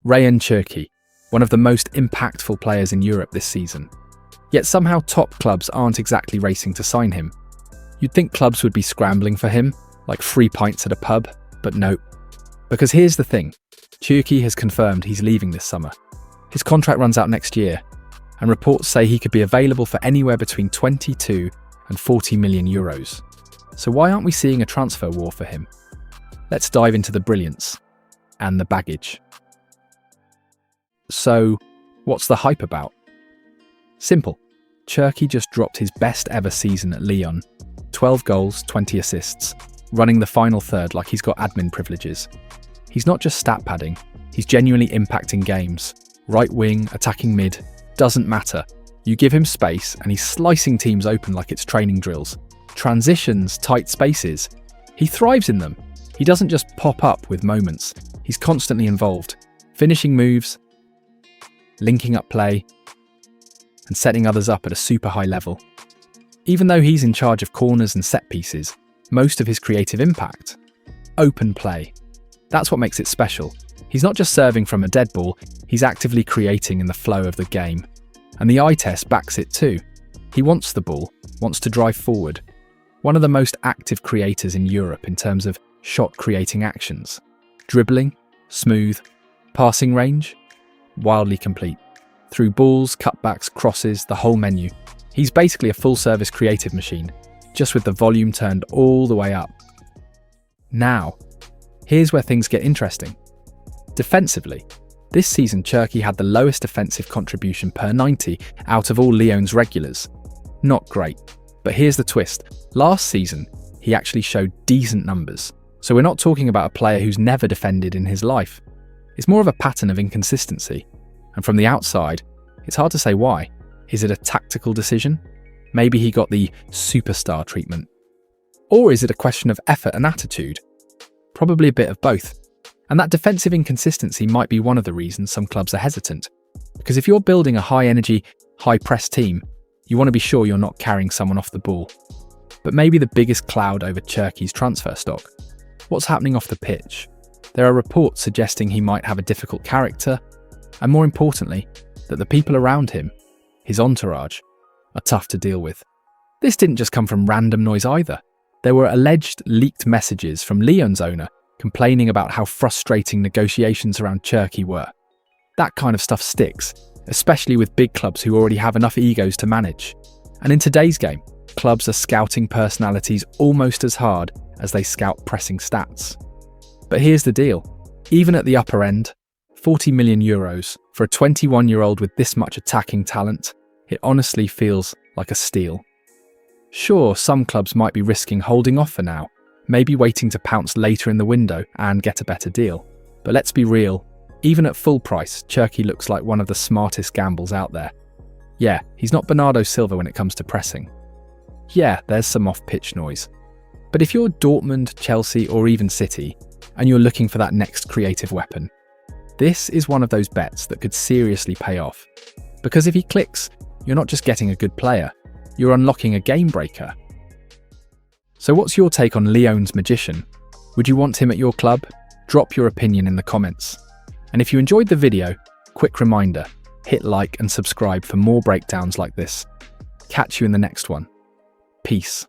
Rayan Cherki, one of the most impactful players in Europe this season. Yet somehow top clubs aren't exactly racing to sign him. You'd think clubs would be scrambling for him, like free pints at a pub, but no. Because here's the thing, Cherki has confirmed he's leaving this summer. His contract runs out next year, and reports say he could be available for anywhere between 22 and 40 million euros. So why aren't we seeing a transfer war for him? Let's dive into the brilliance and the baggage. So, what's the hype about? Simple. Cherki just dropped his best ever season at Lyon. 12 goals, 20 assists, running the final third like he's got admin privileges. He's not just stat padding, he's genuinely impacting games. Right wing, attacking mid, doesn't matter. You give him space and he's slicing teams open like it's training drills. Transitions, tight spaces. He thrives in them. He doesn't just pop up with moments. He's constantly involved, finishing moves, linking up play, and setting others up at a super high level. Even though he's in charge of corners and set pieces, most of his creative impact, open play. That's what makes it special. He's not just serving from a dead ball, he's actively creating in the flow of the game. And the eye test backs it too. He wants the ball, wants to drive forward. One of the most active creators in Europe in terms of shot creating actions. Dribbling, smooth, passing range, wildly complete. Through balls, cutbacks, crosses, the whole menu. He's basically a full-service creative machine, just with the volume turned all the way up. Now, here's where things get interesting. Defensively, this season Cherki had the lowest defensive contribution per 90 out of all Lyon's regulars. Not great, but here's the twist. Last season, he actually showed decent numbers. So we're not talking about a player who's never defended in his life. It's more of a pattern of inconsistency. And from the outside, it's hard to say why. Is it a tactical decision? Maybe he got the superstar treatment. Or is it a question of effort and attitude? Probably a bit of both. And that defensive inconsistency might be one of the reasons some clubs are hesitant. Because if you're building a high-energy, high-press team, you want to be sure you're not carrying someone off the ball. But maybe the biggest cloud over Cherki's transfer stock. What's happening off the pitch? There are reports suggesting he might have a difficult character, and more importantly, that the people around him, his entourage, are tough to deal with. This didn't just come from random noise either. There were alleged leaked messages from Lyon's owner complaining about how frustrating negotiations around Cherki were. That kind of stuff sticks, especially with big clubs who already have enough egos to manage. And in today's game, clubs are scouting personalities almost as hard as they scout pressing stats. But here's the deal. Even at the upper end, 40 million euros for a 21-year-old with this much attacking talent, it honestly feels like a steal. Sure, some clubs might be risking holding off for now, maybe waiting to pounce later in the window and get a better deal. But let's be real, even at full price, Cherki looks like one of the smartest gambles out there. Yeah, he's not Bernardo Silva when it comes to pressing. Yeah, there's some off-pitch noise. But if you're Dortmund, Chelsea, or even City, and you're looking for that next creative weapon, this is one of those bets that could seriously pay off. Because if he clicks, you're not just getting a good player, you're unlocking a game breaker. So what's your take on Lyon's magician? Would you want him at your club? Drop your opinion in the comments. And if you enjoyed the video, quick reminder, hit like and subscribe for more breakdowns like this. Catch you in the next one. Peace.